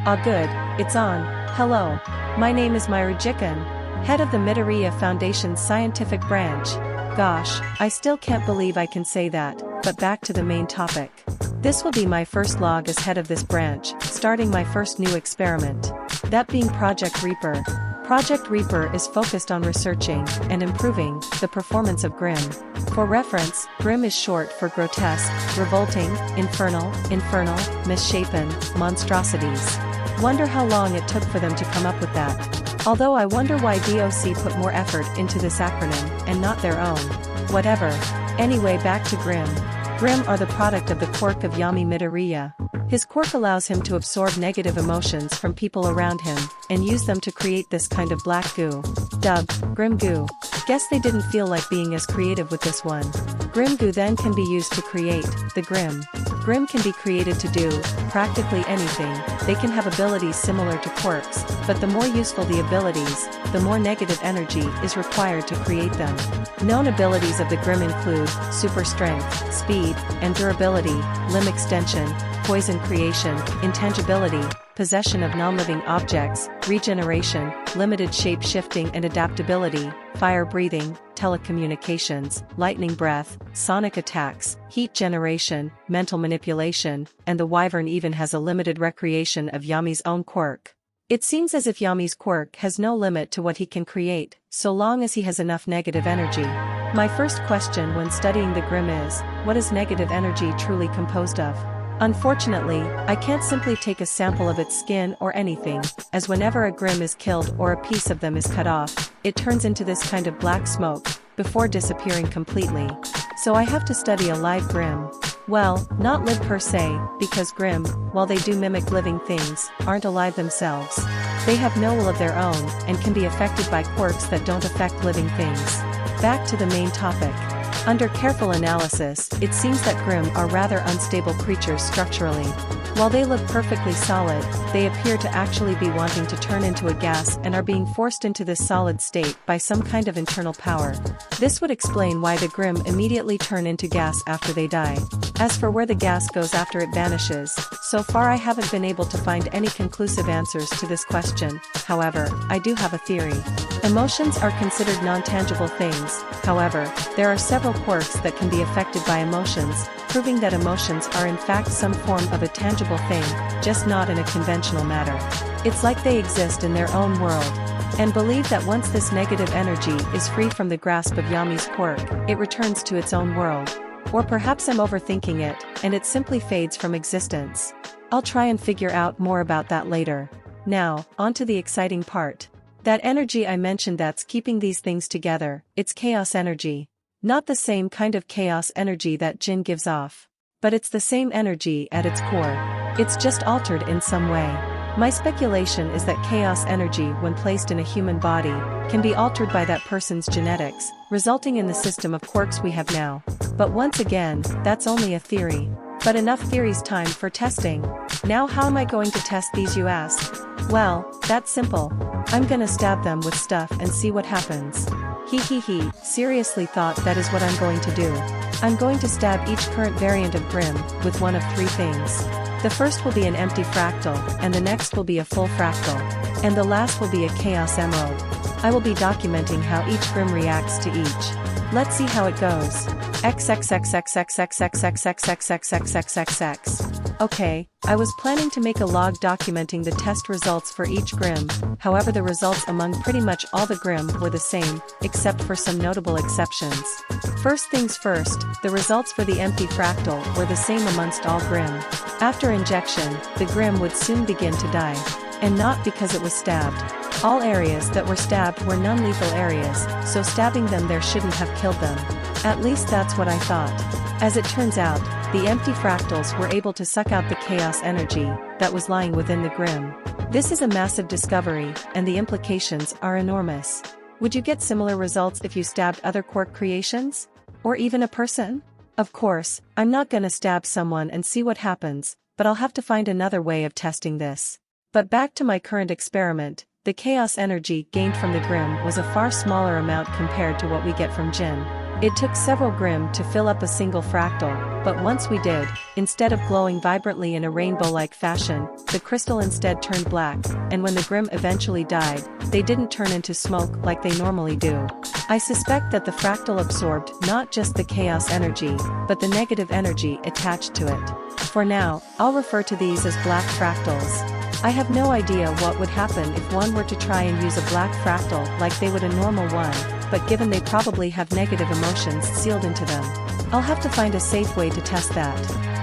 Ah good, it's on. Hello. My name is Myra Jicken, head of the Midoriya Foundation's scientific branch. Gosh, I still can't believe I can say that, but back to the main topic. This will be my first log as head of this branch, starting my first new experiment. That being Project Reaper. Project Reaper is focused on researching and improving the performance of Grim. For reference, Grim is short for grotesque, revolting, infernal, misshapen, monstrosities. Wonder how long it took for them to come up with that. Although I wonder why DOC put more effort into this acronym and not their own. Whatever. Anyway, back to Grim. Grim are the product of the quirk of Yami Midoriya. His quirk allows him to absorb negative emotions from people around him, and use them to create this kind of black goo. Dubbed, Grim Goo. Guess they didn't feel like being as creative with this one. Grim Goo then can be used to create the Grim. Grim can be created to do practically anything. They can have abilities similar to quirks, but the more useful the abilities, the more negative energy is required to create them. Known abilities of the Grim include super strength, speed, and durability, limb extension, poison creation, intangibility, possession of non-living objects, regeneration, limited shape-shifting and adaptability, fire breathing, telecommunications, lightning breath, sonic attacks, heat generation, mental manipulation, and the Wyvern even has a limited recreation of Yami's own quirk. It seems as if Yami's quirk has no limit to what he can create, so long as he has enough negative energy. My first question when studying the Grim is, what is negative energy truly composed of? Unfortunately, I can't simply take a sample of its skin or anything, as whenever a Grim is killed or a piece of them is cut off, it turns into this kind of black smoke, before disappearing completely. So I have to study a live Grim. Well, not live per se, because Grim, while they do mimic living things, aren't alive themselves. They have no will of their own, and can be affected by quirks that don't affect living things. Back to the main topic. Under careful analysis, it seems that Grim are rather unstable creatures structurally. While they look perfectly solid, they appear to actually be wanting to turn into a gas and are being forced into this solid state by some kind of internal power. This would explain why the Grim immediately turn into gas after they die. As for where the gas goes after it vanishes, so far I haven't been able to find any conclusive answers to this question. However, I do have a theory. Emotions are considered non-tangible things, however, there are several quirks that can be affected by emotions, proving that emotions are in fact some form of a tangible thing, just not in a conventional manner. It's like they exist in their own world. And believe that once this negative energy is free from the grasp of Yami's quirk, it returns to its own world. Or perhaps I'm overthinking it, and it simply fades from existence. I'll try and figure out more about that later. Now, on to the exciting part. That energy I mentioned that's keeping these things together, it's chaos energy. Not the same kind of chaos energy that Jin gives off. But it's the same energy at its core. It's just altered in some way. My speculation is that chaos energy when placed in a human body, can be altered by that person's genetics, resulting in the system of quirks we have now. But once again, that's only a theory. But enough theories, time for testing. Now how am I going to test these, you ask? Well, that's simple. I'm gonna stab them with stuff and see what happens. Seriously thought that is what I'm going to do. I'm going to stab each current variant of Grim with one of three things. The first will be an empty fractal, and the next will be a full fractal. And the last will be a chaos emerald. I will be documenting how each Grim reacts to each. Let's see how it goes. XXXXXXXXXXXXXXXXXX. Okay, I was planning to make a log documenting the test results for each Grim, however the results among pretty much all the Grim were the same, except for some notable exceptions. First things first, the results for the empty fractal were the same amongst all Grim. After injection, the Grim would soon begin to die. And not because it was stabbed. All areas that were stabbed were non-lethal areas, so stabbing them there shouldn't have killed them. At least that's what I thought. As it turns out, the empty fractals were able to suck out the chaos energy that was lying within the Grim. This is a massive discovery, and the implications are enormous. Would you get similar results if you stabbed other quirk creations? Or even a person? Of course, I'm not gonna stab someone and see what happens, but I'll have to find another way of testing this. But back to my current experiment, the chaos energy gained from the Grim was a far smaller amount compared to what we get from Jin. It took several Grim to fill up a single fractal, but once we did, instead of glowing vibrantly in a rainbow-like fashion, the crystal instead turned black, and when the Grim eventually died, they didn't turn into smoke like they normally do. I suspect that the fractal absorbed not just the chaos energy, but the negative energy attached to it. For now, I'll refer to these as black fractals. I have no idea what would happen if one were to try and use a black fractal like they would a normal one, but given they probably have negative emotions sealed into them, I'll have to find a safe way to test that.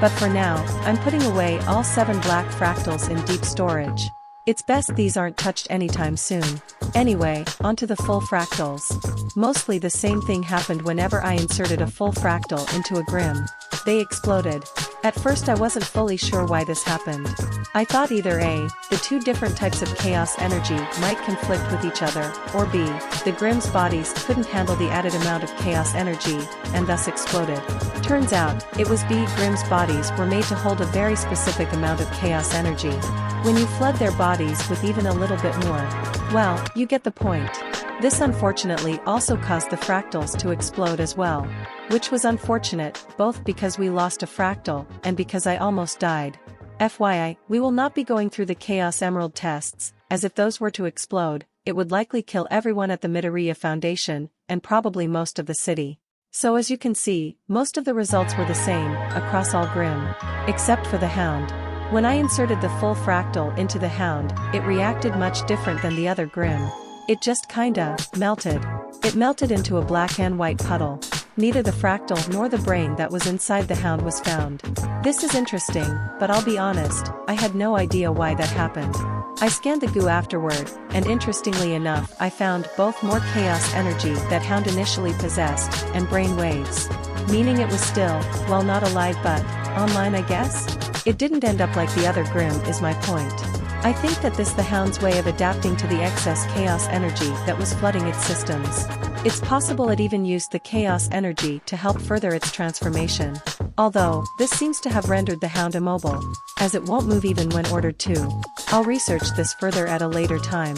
But for now, I'm putting away all 7 black fractals in deep storage. It's best these aren't touched anytime soon. Anyway, onto the full fractals. Mostly the same thing happened whenever I inserted a full fractal into a Grim. They exploded. At first I wasn't fully sure why this happened. I thought either A, the 2 different types of chaos energy might conflict with each other, or B, the Grimm's bodies couldn't handle the added amount of chaos energy, and thus exploded. Turns out, it was B. Grimm's bodies were made to hold a very specific amount of chaos energy. When you flood their bodies with even a little bit more, well, you get the point. This unfortunately also caused the fractals to explode as well. Which was unfortunate, both because we lost a fractal, and because I almost died. FYI, we will not be going through the Chaos Emerald tests, as if those were to explode, it would likely kill everyone at the Midoriya Foundation, and probably most of the city. So as you can see, most of the results were the same, across all Grim. Except for the Hound. When I inserted the full fractal into the Hound, it reacted much different than the other Grim. It just kinda melted. It melted into a black and white puddle. Neither the fractal nor the brain that was inside the Hound was found. This is interesting, but I'll be honest, I had no idea why that happened. I scanned the goo afterward, and interestingly enough I found both more chaos energy that Hound initially possessed, and brain waves. Meaning it was still, well, not alive but online, I guess? It didn't end up like the other Grim is my point. I think that this the Hound's way of adapting to the excess chaos energy that was flooding its systems. It's possible it even used the chaos energy to help further its transformation. Although, this seems to have rendered the Hound immobile, as it won't move even when ordered to. I'll research this further at a later time.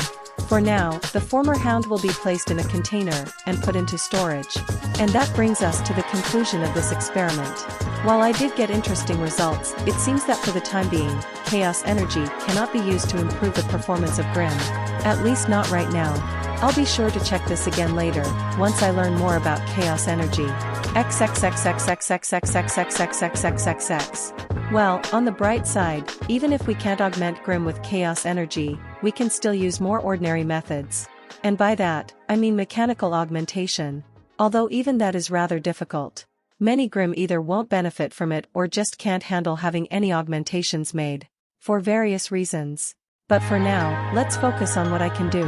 For now, the former Hound will be placed in a container and put into storage. And that brings us to the conclusion of this experiment. While I did get interesting results, it seems that for the time being, chaos energy cannot be used to improve the performance of Grim. At least not right now. I'll be sure to check this again later, once I learn more about chaos energy. XXXXXXXXXXXXXXX. Well, on the bright side, even if we can't augment Grim with chaos energy, we can still use more ordinary methods. And by that, I mean mechanical augmentation. Although even that is rather difficult. Many Grim either won't benefit from it or just can't handle having any augmentations made. For various reasons. But for now, let's focus on what I can do.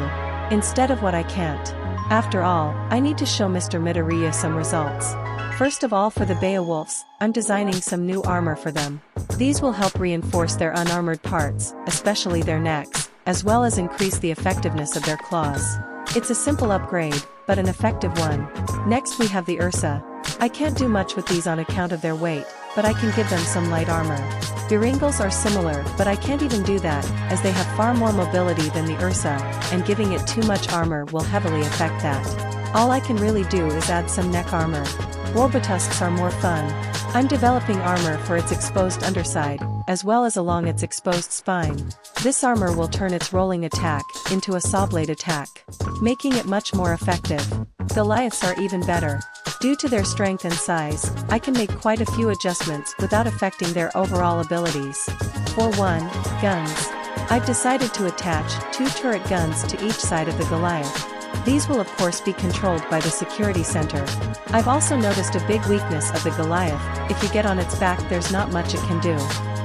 Instead of what I can't. After all, I need to show Mr. Midoriya some results. First of all, for the Beowulfs, I'm designing some new armor for them. These will help reinforce their unarmored parts, especially their necks, as well as increase the effectiveness of their claws. It's a simple upgrade, but an effective one. Next we have the Ursa. I can't do much with these on account of their weight, but I can give them some light armor. Beringles are similar, but I can't even do that, as they have far more mobility than the Ursa, and giving it too much armor will heavily affect that. All I can really do is add some neck armor. Warbatusks are more fun. I'm developing armor for its exposed underside, as well as along its exposed spine. This armor will turn its rolling attack into a saw blade attack, making it much more effective. Goliaths are even better. Due to their strength and size, I can make quite a few adjustments without affecting their overall abilities. For 1, guns. I've decided to attach 2 turret guns to each side of the Goliath. These will of course be controlled by the security center. I've also noticed a big weakness of the Goliath: if you get on its back there's not much it can do.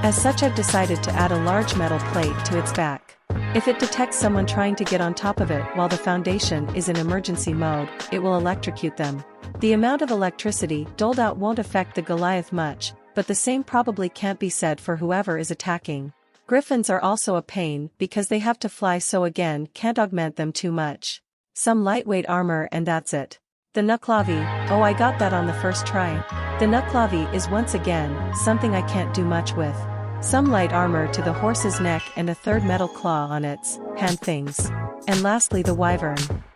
As such, I've decided to add a large metal plate to its back. If it detects someone trying to get on top of it while the Foundation is in emergency mode, it will electrocute them. The amount of electricity doled out won't affect the Goliath much, but the same probably can't be said for whoever is attacking. Griffins are also a pain because they have to fly, so again can't augment them too much. Some lightweight armor and that's it. The Nuklavi, oh, I got that on the first try. The Nuklavi is once again something I can't do much with. Some light armor to the horse's neck and a third metal claw on its hand things. And lastly the Wyvern.